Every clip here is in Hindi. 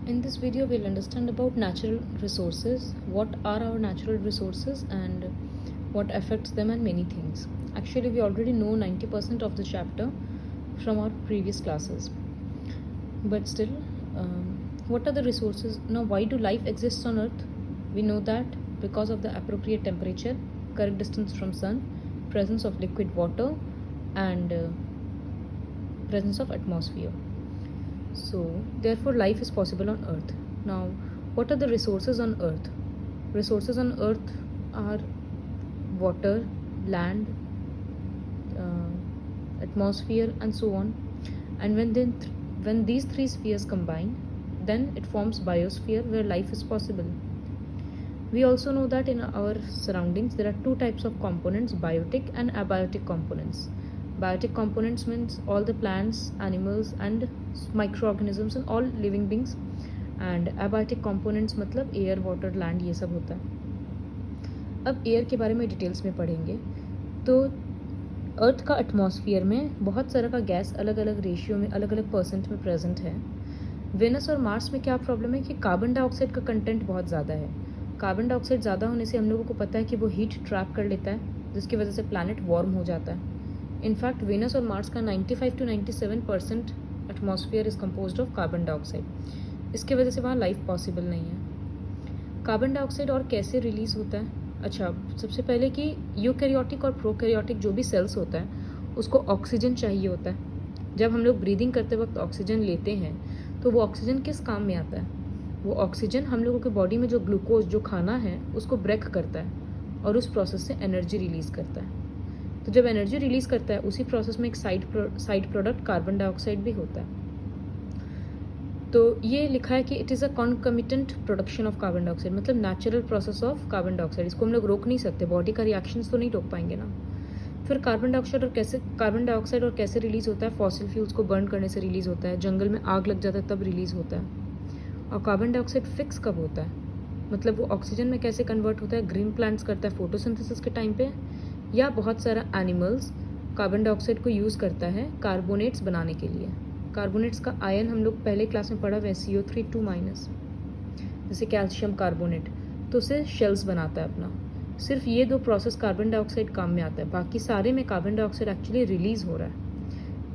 In this video, we'll understand about natural resources, what are our natural resources and what affects them and many things. Actually, we already know 90% of the chapter from our previous classes. But still, what are the resources? Now, why do life exists on Earth? We know that because of the appropriate temperature, correct distance from sun, presence of liquid water and presence of atmosphere. So, therefore, life is possible on Earth. Now, what are the resources on Earth? Resources on Earth are water, land, atmosphere, and so on. And when these three spheres combine, then it forms biosphere where life is possible. We also know that in our surroundings there are two types of components, biotic and abiotic components. Biotic components means all the plants, animals and microorganisms and all living beings, and abiotic components मतलब एयर, वाटर, लैंड, ये सब होता है. अब एयर के बारे में डिटेल्स में पढ़ेंगे. तो अर्थ का एटमॉस्फेयर में बहुत सारा का गैस अलग अलग रेशियो में, अलग अलग परसेंट में प्रेजेंट है. वेनस और मार्स में क्या प्रॉब्लम है कि कार्बन डाइऑक्साइड का कंटेंट बहुत ज़्यादा है. कार्बन डाइऑक्साइड ज़्यादा होने से हम लोगों को पता है कि वो हीट ट्रैप कर लेता है, जिसकी वजह से प्लैनेट वार्म हो जाता है. इनफैक्ट वेनस और मार्स का 95 to 97% atmosphere is composed of carbon dioxide. इसकी वजह से वहाँ लाइफ पॉसिबल नहीं है. कार्बन डाइऑक्साइड और कैसे रिलीज़ होता है? अच्छा, सबसे पहले कि यूकैरियोटिक और प्रोकैरियोटिक जो भी सेल्स होता है उसको ऑक्सीजन चाहिए होता है. जब हम लोग ब्रीदिंग करते वक्त ऑक्सीजन लेते हैं तो वो ऑक्सीजन किस काम में आता है? वो ऑक्सीजन हम लोगों के बॉडी में जो ग्लूकोज, जो खाना है, उसको ब्रेक करता है और उस प्रोसेस से एनर्जी रिलीज़ करता है. तो जब एनर्जी रिलीज़ करता है उसी प्रोसेस में एक साइड प्रोडक्ट कार्बन डाइऑक्साइड भी होता है. तो ये लिखा है कि it is a concomitant production of carbon dioxide, मतलब natural process of carbon dioxide. इसको हम लोग रोक नहीं सकते, बॉडी का रिएक्शंस तो नहीं रोक पाएंगे ना. फिर कार्बन डाइऑक्साइड और कैसे रिलीज़ होता है? फॉसिल फ्यूल्स को बर्न करने से रिलीज़ होता है. जंगल में आग लग जाता है तब रिलीज़ होता है. और कार्बन डाइऑक्साइड फिक्स कब होता है? मतलब वो ऑक्सीजन में कैसे कन्वर्ट होता है? ग्रीन प्लांट्स करता है फोटोसिंथेसिस के टाइम पे, या बहुत सारा एनिमल्स कार्बन डाइऑक्साइड को यूज़ करता है कार्बोनेट्स बनाने के लिए. कार्बोनेट्स का आयन हम लोग पहले क्लास में पढ़ा हुआ है, CO3 2-, जैसे कैल्शियम कार्बोनेट, तो उसे शेल्स बनाता है अपना. सिर्फ ये दो प्रोसेस कार्बन डाइऑक्साइड काम में आता है, बाकी सारे में कार्बन डाइऑक्साइड एक्चुअली रिलीज़ हो रहा है.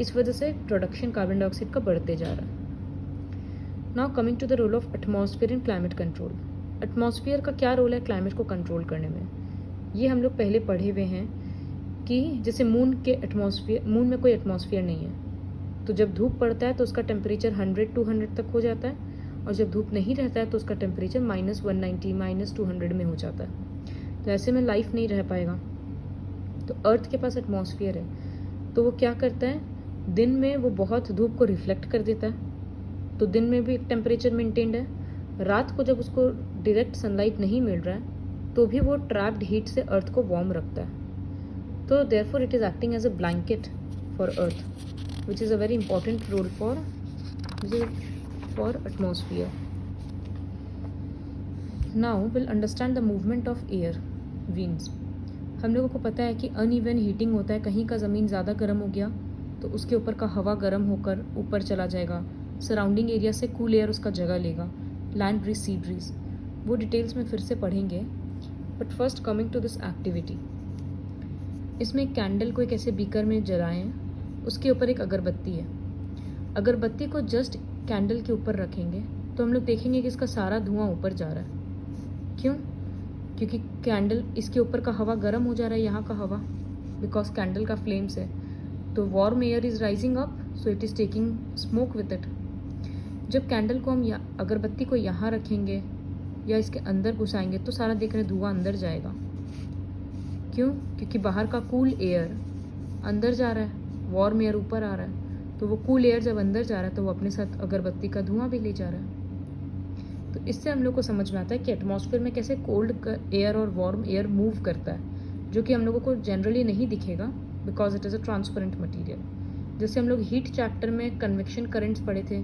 इस वजह से प्रोडक्शन कार्बन डाइऑक्साइड का बढ़ते जा रहा है. Now coming to the role of atmosphere in climate control. Atmosphere का क्या रोल है क्लाइमेट को कंट्रोल करने में? ये हम लोग पहले पढ़े हुए हैं कि जैसे मून में कोई एटमॉस्फेयर नहीं है, तो जब धूप पड़ता है तो उसका टेम्परेचर 100-200 तक हो जाता है, और जब धूप नहीं रहता है तो उसका टेम्परेचर -190 -200 में हो जाता है. तो ऐसे में लाइफ नहीं रह पाएगा. तो अर्थ के पास एटमॉस्फेयर है, तो वो क्या करता है, दिन में वो बहुत धूप को रिफ्लेक्ट कर देता है, तो दिन में भी एक टेम्परेचर मेंटेन्ड है. रात को जब उसको डायरेक्ट सनलाइट नहीं मिल रहा है तो भी वो ट्रैप्ड हीट से अर्थ को वार्म रखता है. तो therefore it is acting as a blanket for earth, which is a very important role for atmosphere. Now we'll understand the movement of air, winds. हम लोगों को पता है कि अनइवन हीटिंग होता है. कहीं का ज़मीन ज़्यादा गर्म हो गया तो उसके ऊपर का हवा गर्म होकर ऊपर चला जाएगा, सराउंडिंग एरिया से कूल एयर उसका जगह लेगा. लैंड ब्रीज, सी ब्रीज, वो डिटेल्स में फिर से पढ़ेंगे. But first coming to this activity, इसमें एक कैंडल को एक ऐसे बीकर में जलाएं, उसके ऊपर एक अगरबत्ती है. अगरबत्ती को जस्ट कैंडल के ऊपर रखेंगे तो हम लोग देखेंगे कि इसका सारा धुआं ऊपर जा रहा है. क्यों? क्योंकि कैंडल, इसके ऊपर का हवा गर्म हो जा रहा है, यहाँ का हवा, बिकॉज कैंडल का फ्लेम्स है. तो warm air is rising up, so it is taking smoke with it. जब कैंडल को हम अगरबत्ती को यहाँ रखेंगे या इसके अंदर घुसाएंगे तो सारा देख रहे धुआं अंदर जाएगा. क्यों? क्योंकि बाहर का कूल एयर अंदर जा रहा है, वार्म एयर ऊपर आ रहा है. तो वो कूल एयर जब अंदर जा रहा है तो वो अपने साथ अगरबत्ती का धुआं भी ले जा रहा है. तो इससे हम लोग को समझ में आता है कि एटमॉस्फेयर में कैसे कोल्ड एयर और वार्म एयर मूव करता है, जो कि हम लोगों को जनरली नहीं दिखेगा because it is a transparent material. जैसे हम लोग हीट चैप्टर में कन्वेक्शन करंट्स पढ़े थे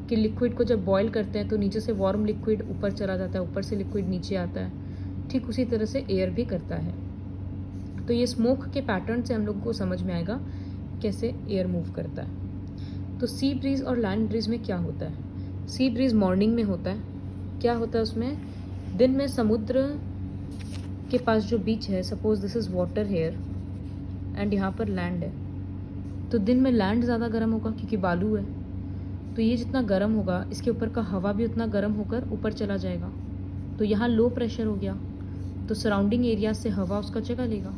कि लिक्विड को जब बॉयल करते हैं तो नीचे से वार्म लिक्विड ऊपर चला जाता है, ऊपर से लिक्विड नीचे आता है. ठीक उसी तरह से एयर भी करता है. तो ये स्मोक के पैटर्न से हम लोग को समझ में आएगा कैसे एयर मूव करता है. तो सी ब्रीज और लैंड ब्रीज में क्या होता है? सी ब्रीज मॉर्निंग में होता है. क्या होता है उसमें? दिन में समुद्र के पास जो बीच है, suppose this is water hair and यहाँ पर लैंड है, तो दिन में लैंड ज़्यादा गर्म होगा क्योंकि बालू है. तो ये जितना गर्म होगा इसके ऊपर का हवा भी उतना गर्म होकर ऊपर चला जाएगा. तो यहाँ लो प्रेशर हो गया, तो सराउंडिंग एरिया से हवा उसका जगह लेगा.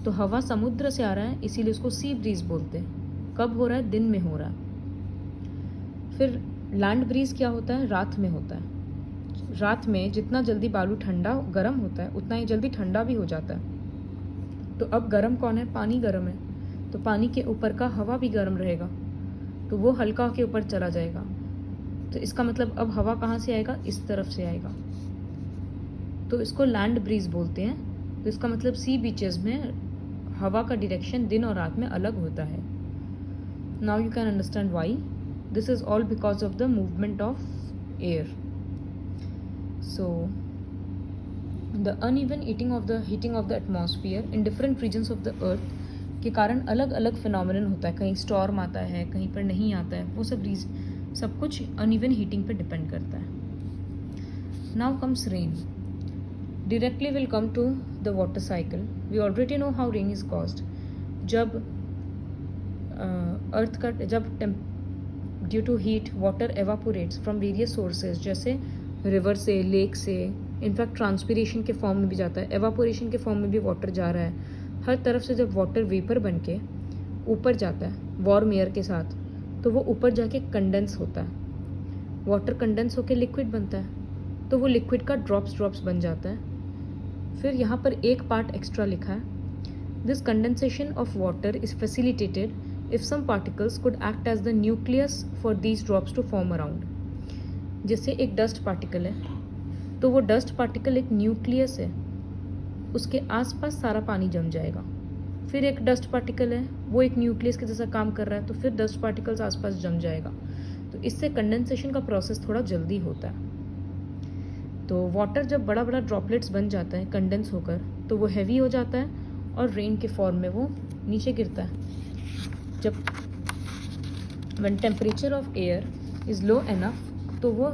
तो हवा समुद्र से आ रहा है, इसीलिए उसको सी ब्रीज बोलते हैं. कब हो रहा है? दिन में हो रहा है. फिर लैंड ब्रीज क्या होता है? रात में होता है. रात में जितना जल्दी बालू ठंडा गर्म होता है उतना ही जल्दी ठंडा भी हो जाता है. तो अब गर्म कौन है? पानी गर्म है, तो पानी के ऊपर का हवा भी गर्म रहेगा, तो वो हल्का के ऊपर चला जाएगा. तो इसका मतलब अब हवा कहाँ से आएगा? इस तरफ से आएगा, तो इसको लैंड ब्रीज बोलते हैं. तो इसका मतलब सी बीचेस में हवा का डायरेक्शन दिन और रात में अलग होता है. Now you can understand why. This is all because of the movement of air. So the uneven heating of the atmosphere in different regions of the earth के कारण अलग अलग फिनोमिनन होता है. कहीं स्टॉर्म आता है, कहीं पर नहीं आता है. वो सब कुछ अनइवन हीटिंग पे डिपेंड करता है. Now comes rain. Directly we'll come to the water cycle. We already know how rain is caused. जब अर्थ का due to heat water evaporates from various sources, जैसे रिवर से, लेक से, इनफैक्ट ट्रांसपीरेशन के फॉर्म में भी जाता है, एवापोरेशन के फॉर्म में भी वाटर जा रहा है. हर तरफ से जब वाटर वेपर बन के ऊपर जाता है वार्म एयर के साथ, तो वो ऊपर जाके कंडेंस होता है. वाटर कंडेंस होकर लिक्विड बनता है, तो वो लिक्विड का ड्रॉप्स बन जाता है. फिर यहाँ पर एक पार्ट एक्स्ट्रा लिखा है. This condensation of water is facilitated if some particles could act as the nucleus for these drops to form around. जैसे एक डस्ट पार्टिकल है, तो वो डस्ट पार्टिकल एक न्यूक्लियस है, उसके आसपास सारा पानी जम जाएगा. फिर एक डस्ट पार्टिकल है, वो एक न्यूक्लियस के जैसा काम कर रहा है, तो फिर डस्ट पार्टिकल्स आसपास जम जाएगा. तो इससे कंडेंसेशन का प्रोसेस थोड़ा जल्दी होता है. तो वाटर जब बड़ा बड़ा ड्रॉपलेट्स बन जाता है कंडेंस होकर, तो वो हैवी हो जाता है और रेन के फॉर्म में वो नीचे गिरता है. जब when temperature of air is low enough, तो वो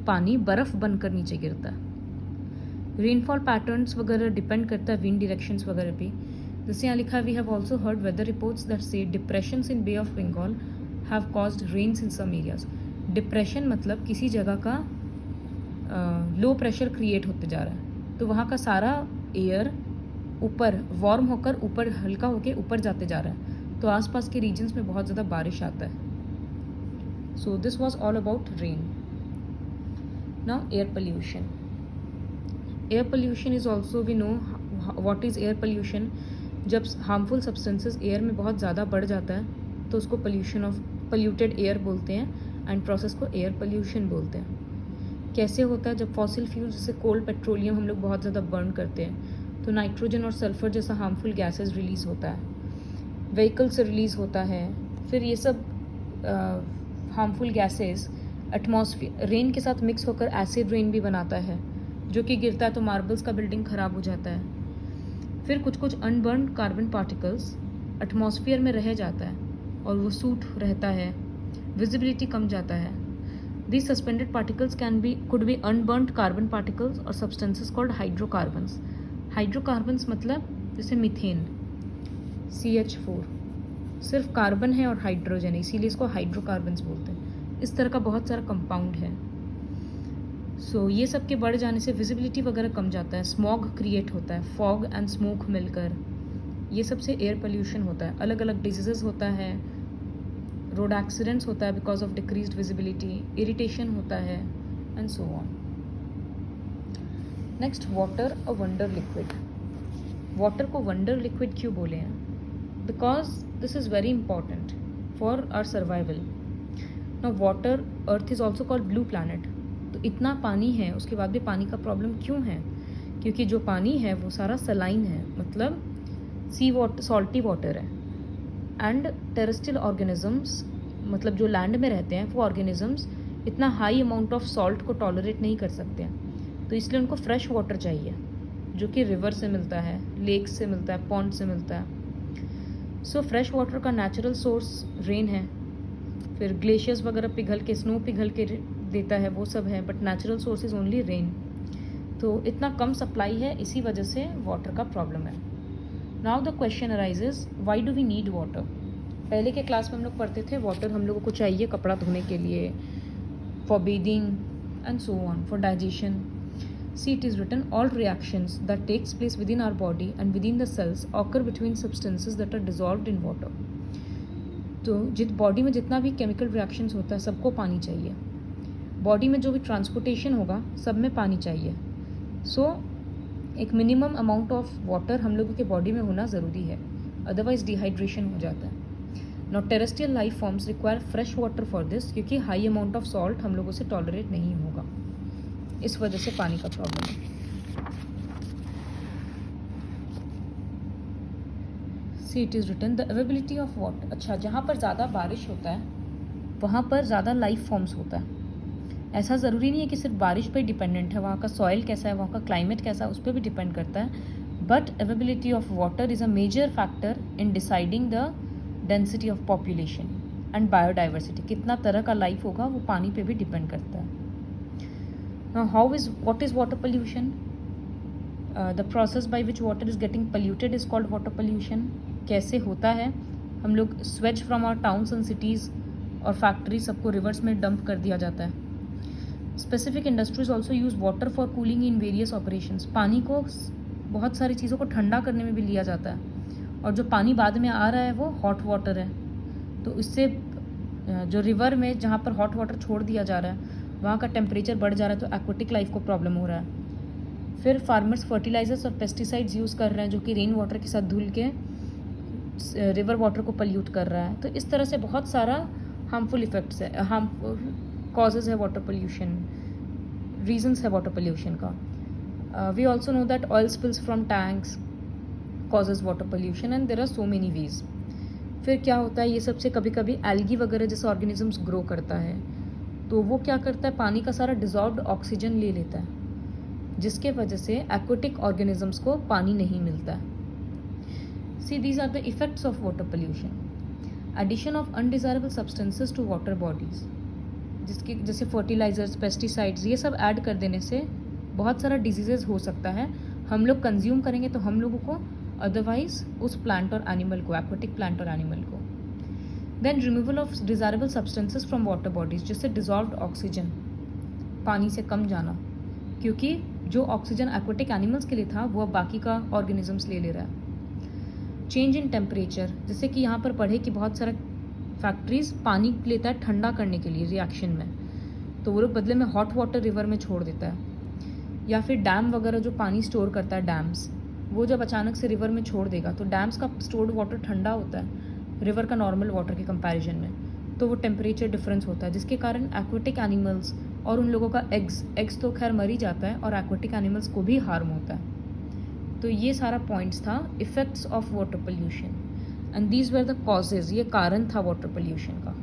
पानी बर्फ़ बनकर नीचे गिरता है. रेनफॉल पैटर्न्स वगैरह डिपेंड करता है विंड डायरेक्शंस वगैरह पे. जैसे यहाँ लिखा है, we have also heard weather reports that से depressions in bay of Bengal have caused rains in some areas. Depression मतलब किसी जगह का लो प्रेशर क्रिएट होते जा रहा है, तो वहाँ का सारा एयर ऊपर वार्म होकर ऊपर हल्का होकर ऊपर जाते जा रहा है, तो आसपास के रीजन्स में बहुत ज़्यादा बारिश आता है. So this was all about rain. Now air pollution. Air pollution is also, we know what is air pollution. जब हार्मफुल सब्सटेंसेज एयर में बहुत ज़्यादा बढ़ जाता है, तो उसको पोल्यूटेड एयर बोलते हैं, एंड प्रोसेस को एयर पोल्यूशन बोलते हैं. कैसे होता है? जब फॉसिल फ्यूल जैसे कोल, पेट्रोलियम हम लोग बहुत ज़्यादा बर्न करते हैं, तो नाइट्रोजन और सल्फर जैसा हार्मफुल गैसेस रिलीज़ होता है, व्हीकल से रिलीज़ होता है. फिर ये सब हार्मफुल गैसेस एटमॉस्फेयर रेन के साथ मिक्स होकर एसिड रेन भी बनाता है, जो कि गिरता है तो मार्बल्स का बिल्डिंग ख़राब हो जाता है. फिर कुछ अनबर्न कार्बन पार्टिकल्स एटमॉस्फेयर में रह जाता है और वो सूट रहता है, विजिबिलिटी कम जाता है. These suspended particles could be unburnt carbon particles or substances called hydrocarbons. Hydrocarbons मतलब जैसे मीथेन, CH4, सिर्फ कार्बन है और हाइड्रोजन है, इसीलिए इसको हाइड्रोकार्बन्स बोलते हैं. इस तरह का बहुत सारा कंपाउंड है. सो ये सब के बढ़ जाने से विजिबिलिटी वगैरह कम जाता है, स्मॉग क्रिएट होता है, फॉग एंड स्मोक मिलकर, ये सब से एयर पोल्यूशन होता है. अलग अलग डिजीजेस होता है, रोड एक्सीडेंट्स होता है because of decreased visibility, irritation होता है, and so on. Next, water a wonder liquid. Water को वंडर लिक्विड क्यों बोले हैं? Because this is very important for our survival. Now water, earth is also called blue planet. तो इतना पानी है, उसके बाद भी पानी का प्रॉब्लम क्यों है? क्योंकि जो पानी है वो सारा सलाइन है, मतलब सी वाटर, सॉल्टी वाटर है. एंड टेरेस्ट्रियल ऑर्गेनिजम्स, मतलब जो लैंड में रहते हैं वो ऑर्गेनिजम्स इतना हाई अमाउंट ऑफ सॉल्ट को टॉलरेट नहीं कर सकते हैं, तो इसलिए उनको फ्रेश वाटर चाहिए, जो कि रिवर से मिलता है, लेक से मिलता है, पॉन्ड से मिलता है. सो फ्रेश वाटर का नेचुरल सोर्स रेन है. फिर ग्लेशियर्स वगैरह पिघल के, स्नो पिघल के देता है, वो सब है, but natural source is only rain. तो इतना कम सप्लाई है, इसी वजह से वाटर का प्रॉब्लम है। Now the question arises, why do we need water? पहले के क्लास में हम लोग पढ़ते थे वाटर हम लोगों को चाहिए कपड़ा धोने के लिए, for bathing and so on, for digestion. See, it is written, all reactions that takes place within our body and within the cells occur between substances that are dissolved in water. तो बॉडी में जितना भी केमिकल रिएक्शंस होता है सबको पानी चाहिए। बॉडी में जो भी ट्रांसपोर्टेशन होगा सब में पानी चाहिए। सो एक मिनिमम अमाउंट ऑफ वाटर हम लोगों के बॉडी में होना ज़रूरी है, अदरवाइज डिहाइड्रेशन हो जाता है। Not terrestrial life forms require fresh water for this, क्योंकि हाई अमाउंट ऑफ सॉल्ट हम लोगों से टॉलरेट नहीं होगा, इस वजह से पानी का प्रॉब्लम है। See it is written, the availability of water. अच्छा, जहाँ पर ज़्यादा बारिश होता है वहाँ पर ज़्यादा लाइफ फॉर्म्स होता है। ऐसा ज़रूरी नहीं है कि सिर्फ बारिश पर डिपेंडेंट है, वहाँ का सॉइल कैसा है, वहाँ का क्लाइमेट कैसा है, उस पर भी डिपेंड करता है। But availability of water is a major factor in deciding the density of population and biodiversity. कितना तरह का लाइफ होगा वो पानी पे भी डिपेंड करता है। Now, what is water pollution? The process by which water is getting polluted is called water pollution. कैसे होता है? हम लोग swedge from our towns and cities और फैक्ट्री सबको रिवर्स में डंप कर दिया जाता है। Specific industries also use water for cooling in various operations. पानी को बहुत सारी चीज़ों को ठंडा करने में भी लिया जाता है, और जो पानी बाद में आ रहा है वो हॉट वाटर है। तो इससे जो रिवर में जहाँ पर हॉट वाटर छोड़ दिया जा रहा है वहाँ का टेम्परेचर बढ़ जा रहा है, तो एक्वेटिक लाइफ को प्रॉब्लम हो रहा है। फिर फार्मर्स फर्टिलाइजर्स और पेस्टिसाइड्स यूज़ कर रहे हैं जो कि रेन वाटर के साथ धुल के रिवर वाटर को पल्यूट कर रहा है। तो इस तरह से बहुत सारा हार्मफुल इफेक्ट्स है, हार्मफुल कॉजेज़ है वाटर पोल्यूशन, रीजंस है वाटर पोल्यूशन का। We also know that oil spills from tanks causes water pollution and there are so many ways. फिर क्या होता है, ये सबसे कभी कभी एल्गी वगैरह जैसे ऑर्गेनिजम्स ग्रो करता है, तो वो क्या करता है, पानी का सारा डिजॉल्व्ड ऑक्सीजन ले लेता है, जिसके वजह से एक्वेटिक ऑर्गेनिजम्स को पानी नहीं मिलता है। See these are the effects of water pollution. Addition of undesirable substances to water bodies, जिसके जैसे फर्टिलाइजर्स, पेस्टिसाइड्स, ये सब ऐड कर देने से बहुत सारा डिजीजेज हो सकता है। हम लोग कंज्यूम करेंगे तो हम लोगों को, अदरवाइज उस प्लांट और एनिमल को, एक्वेटिक प्लांट और एनिमल को। Then removal of desirable substances from water bodies, जिससे डिजॉल्व्ड ऑक्सीजन, पानी से कम जाना, क्योंकि जो ऑक्सीजन एक्वेटिक एनिमल्स के लिए था वो अब बाकी का ऑर्गेनिजम्स ले रहा है। चेंज इन टेम्परेचर, जैसे कि यहाँ पर पढ़े कि बहुत सारा फैक्ट्रीज पानी लेता है ठंडा करने के लिए रिएक्शन में, तो वो लोग बदले में हॉट वाटर रिवर में छोड़ देता है। या फिर डैम वगैरह जो पानी स्टोर करता है, डैम्स, वो जब अचानक से रिवर में छोड़ देगा तो डैम्स का स्टोर्ड वाटर ठंडा होता है रिवर का नॉर्मल वाटर के कंपैरिजन में, तो वो टेम्परेचर डिफरेंस होता है, जिसके कारण एक्वेटिक एनिमल्स और उन लोगों का एग्स तो खैर मर ही जाता है, और एक्वेटिक एनिमल्स को भी हार्म होता है। तो ये सारा पॉइंट्स था effects of water pollution, and these were the causes, ये कारण था वाटर पोल्यूशन का।